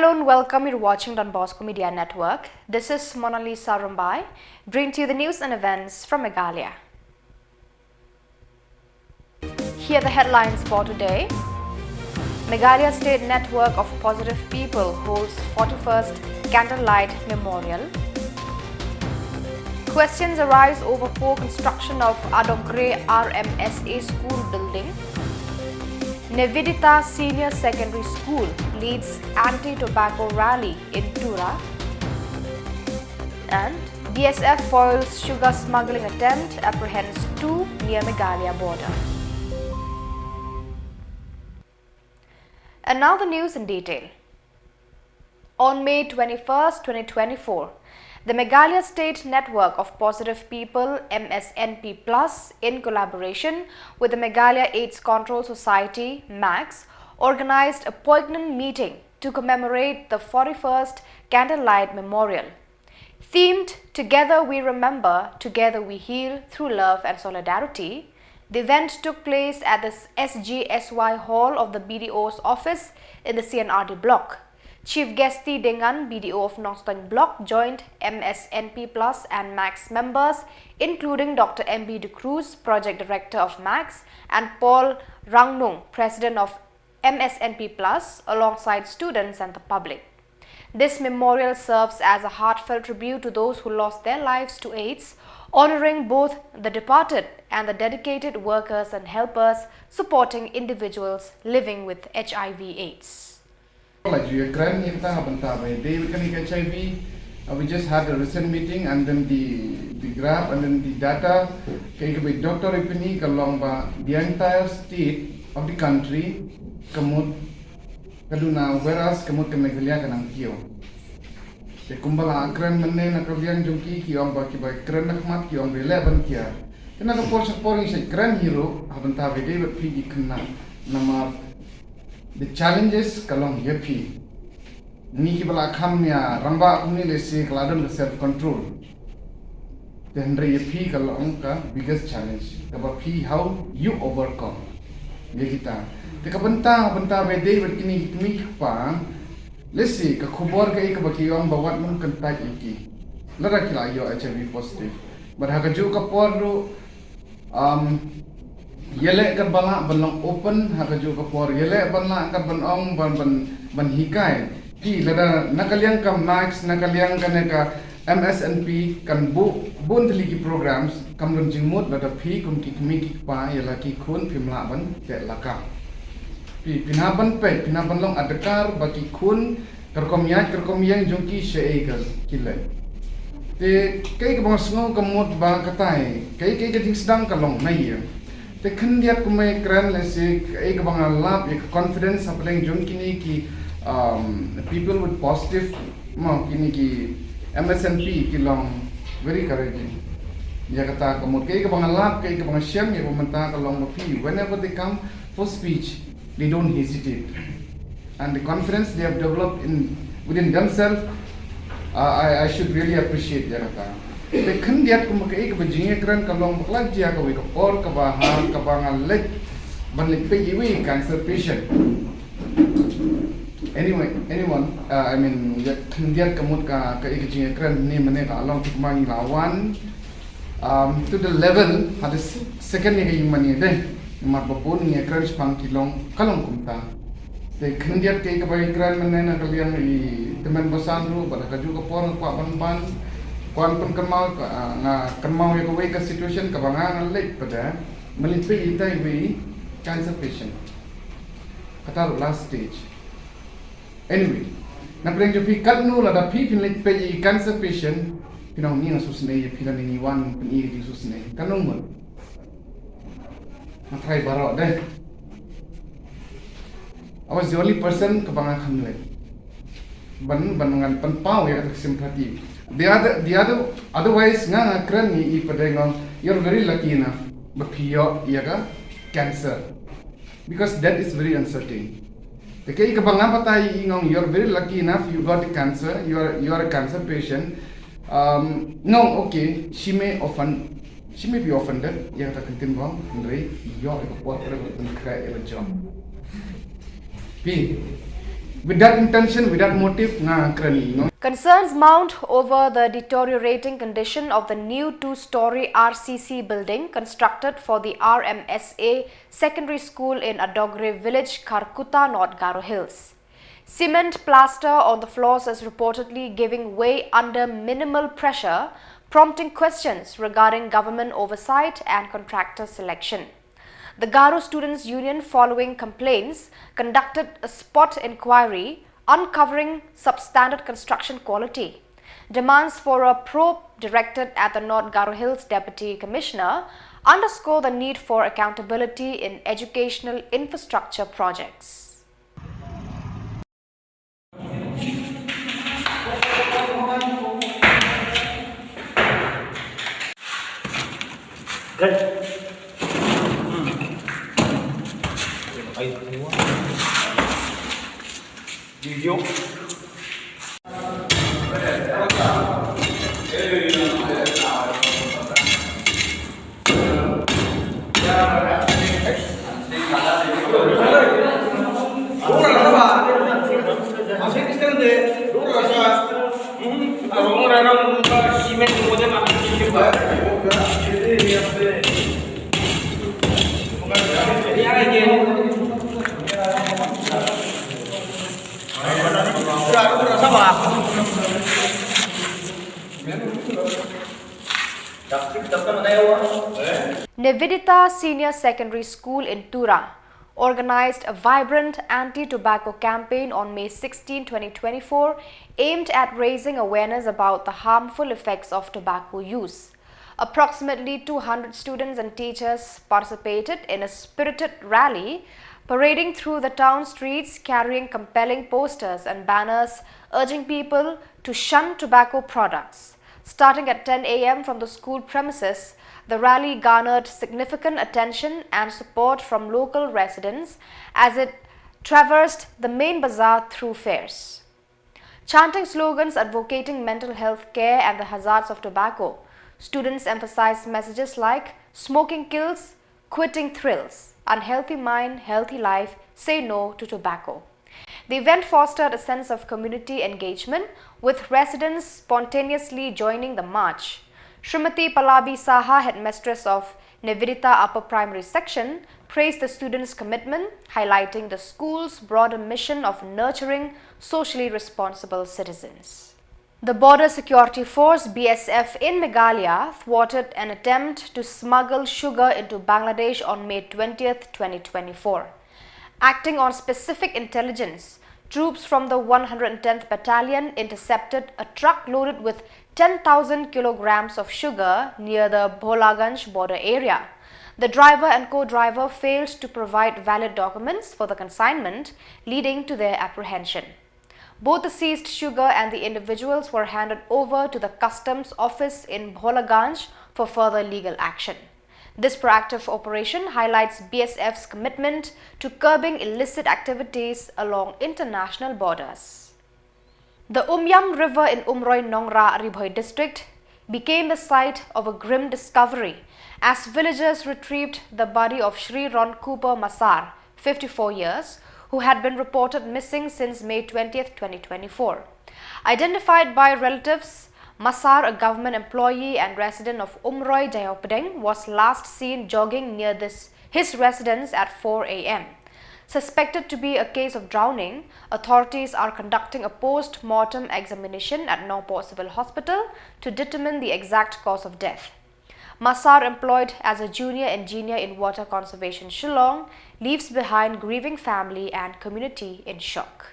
Hello and welcome. You're watching Donbosco Media Network. This is Mona Lisa Rumbai, bringing to you the news and events from Meghalaya. Here are the headlines for today. Meghalaya State Network of Positive People holds 41st Candlelight Memorial. Questions arise over poor construction of Adogre RMSA school building. Nevidita Senior Secondary School leads anti-tobacco rally in Tura. And DSF foils sugar smuggling attempt, apprehends 2 near Meghalaya border. And now the news in detail. On May 21st, 2024, the Meghalaya State Network of Positive People MSNP Plus, in collaboration with the Meghalaya AIDS Control Society MAX, organized a poignant meeting to commemorate the 41st Candlelight Memorial. Themed Together We Remember, Together We Heal Through Love and Solidarity, the event took place at the SGSY Hall of the BDO's office in the CNRD block. Chief Guesti Dengan, BDO of Nostang Block, joined MSNP Plus and MAX members, including Dr. M.B. De Cruz, Project Director of MAX, and Paul Rangnung, President of MSNP Plus, alongside students and the public. This memorial serves as a heartfelt tribute to those who lost their lives to AIDS, honoring both the departed and the dedicated workers and helpers supporting individuals living with HIV/AIDS. Like your grand David HIV, we just had a recent meeting, and then the graph and then the data with Dr. Ipini along the entire state of the country, Kamut Kaduna, whereas Kamut Meghalaya Kanang Kio. The Kumbala Grand Mane Nakalian Junki, Kiomba Kiba Grand Nakmat, Kiom 11 Kia. Then I portion pouring a grand hero, haven't have a David P. Kana Namar. The challenges kalong yepi ni kibala kamnya ramba kumni lesi kaladon self control. The Henry yepi kalong ka biggest challenge. Kaba pi how you overcome. Ye kita. The kabanta bede berkini kini pa lesi ka khubor ka ikabakiyong bawat mun kanta iki. Lara kila yo HIV positive. But hakaju ka pordo yele kan bala balong open hakaju ka por yele bala ka banong ban hikai ki lada nakaliang ka max nakaliang ka MSNP kan bun teligi programs kamlun jingmut lada phi kum ki pa yela ki khun phimla ban te laka pi pinaban pe pinaban long adakar baki khun kerkomyang jongki sheegal kile te kai ka bang sngo kamot ba katai kai ka ding sedang kalong nai the Kandiat Kume Kran Lesik, Egabang Lab, confidence of playing Junkini ki people with positive Kiniki MSNP Kilong, very courageous. Yakata Kamut, Egabang Lab, Egabang Shem, Yamanta along the P. Whenever they come for speech, they don't hesitate. And the confidence they have developed within themselves, I should really appreciate Yakata. The Kandiat Kumakai Bajingan Kalong Lagia or Kabaha Kabanga Lake Banlik Pegi cancer patient. Anyone, I mean, Kandiat Kamutka Kaijingan name along Tikmani Lawan to the level had the second money then Marbapuni a crunch punky long Kalong Kumta. The Kandiat Cake by Grandman and Kalian, the Membasandru, but a Kajuka Pon, Papan. Kuan pun kenmau yang kau situation kebangan late pada melipi itai we cancer patient kata last stage anyway nak pergi jupi kalnu lada pi pin late pe cancer patient pinau ni ngasusne pilan ni wan peni di susne kanung mun nak try barok deh I was the only person kebangan hamlet bangan penpau ya simpati. The otherwise nga kran ni ipadengong you're very lucky enough but pio yaga cancer because that is very uncertain. The kay kabanga patay ingong you're very lucky enough you got cancer you are a cancer patient no okay she may be offended yaga ta kentin bang Andre yo ko por pero kun kra e job P with that intention, with that motive, nga krani, no? Concerns mount over the deteriorating condition of the new two-story RCC building constructed for the RMSA secondary school in Adogre village, Karkuta, North Garo Hills. Cement plaster on the floors is reportedly giving way under minimal pressure, prompting questions regarding government oversight and contractor selection. The Garo Students' Union, following complaints, conducted a spot inquiry uncovering substandard construction quality. Demands for a probe directed at the North Garo Hills Deputy Commissioner underscore the need for accountability in educational infrastructure projects. Video. Nivedita Senior Secondary School in Tura organized a vibrant anti-tobacco campaign on May 16, 2024, aimed at raising awareness about the harmful effects of tobacco use. Approximately 200 students and teachers participated in a spirited rally, parading through the town streets carrying compelling posters and banners urging people to shun tobacco products. Starting at 10 a.m. from the school premises, the rally garnered significant attention and support from local residents as it traversed the main bazaar through fairs. Chanting slogans advocating mental health care and the hazards of tobacco, students emphasized messages like "Smoking kills, quitting thrills, unhealthy mind, healthy life, say no to tobacco." The event fostered a sense of community engagement, with residents spontaneously joining the march. Srimati Palabi Saha, headmistress of Nivedita Upper Primary Section, praised the students' commitment, highlighting the school's broader mission of nurturing socially responsible citizens. The Border Security Force (BSF) in Meghalaya thwarted an attempt to smuggle sugar into Bangladesh on May 20, 2024. Acting on specific intelligence, troops from the 110th Battalion intercepted a truck loaded with 10,000 kilograms of sugar near the Bholaganj border area. The driver and co-driver failed to provide valid documents for the consignment, leading to their apprehension. Both the seized sugar and the individuals were handed over to the customs office in Bholaganj for further legal action. This proactive operation highlights BSF's commitment to curbing illicit activities along international borders. The Umyam River in Umroi Nongra Ribhoi district became the site of a grim discovery as villagers retrieved the body of Shri Ron Khubor Masar, 54 years, who had been reported missing since May 20, 2024. Identified by relatives, Masar, a government employee and resident of Umroi Jayapdeng, was last seen jogging near his residence at 4 a.m. Suspected to be a case of drowning, authorities are conducting a post-mortem examination at Nongpoh Civil Hospital to determine the exact cause of death. Masar, employed as a junior engineer in water conservation Shillong, leaves behind grieving family and community in shock.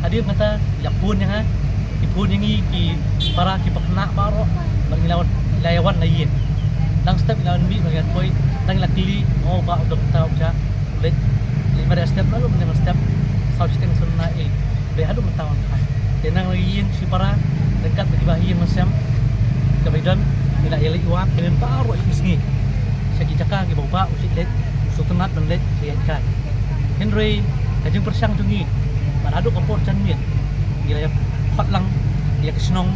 Adik kata yak pun yang ki pun yang ki para ki pakna baro bang lawan layawan lain Dang step ila mi bagian koi dang ila kili oh ba udah tahu ja let 5 step lalu menang step sau steng sunna be hadu mentawan kai tenang yin si para dekat bagi bahian masam kebetulan ila ila iwak dengan baru isngi segi caka gi bawa usit let sutenat dan let lihat kai Henry kajeng persang tungi mana adu kompor chan mien gila ya pat lang ya kesnong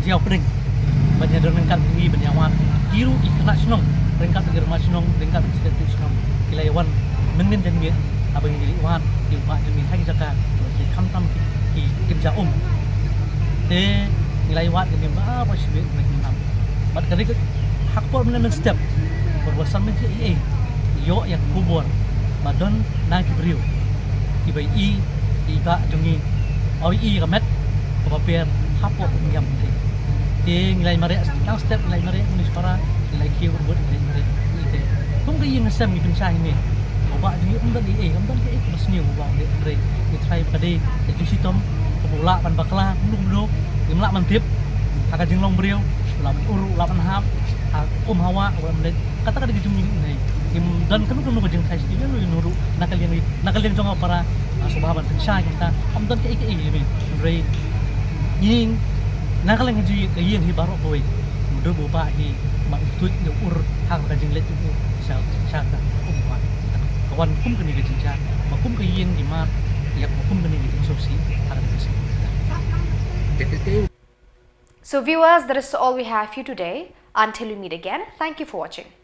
jiau peding banyak dengan tinggi banyak wan kiru ikna senong ringkat germa senong ringkat sedatu senong kilaiwan menin dan miet abang jadi wan di mak demi hai jaka di kam ki kerja te nilai wat dengan ba sibet menam bat kali hak por menin step berwasan men yo yang Khubor badon nang kibriu tibai iba jungi awi kamet kepaper hapo ngam nilai mare tang step nilai mare munis para nilai kiu buat nilai mare ite kum ke yang sam ni pensah ini oba jadi umdan ke basni oba de ni try kade ke sitom kebola pan bakla belum imla mantip haka jenglong beriau lapan uru lapan hap hawa menit kata kade gitu ni dan kan jeng thai sini lu nuru nakal yang jong para sobaban pensah kita umdan ke ini rei ying nakal yang ji ke yang hi baru boy mudah boba hi mak tut yo ur hang ka jing let tu sa ka umwa kawan kum ke ni ke jinja makum ke yang di mat yak makum ke ni ke sosi ada ke sini. So viewers, that is all we have for you today. Until we meet again, thank you for watching.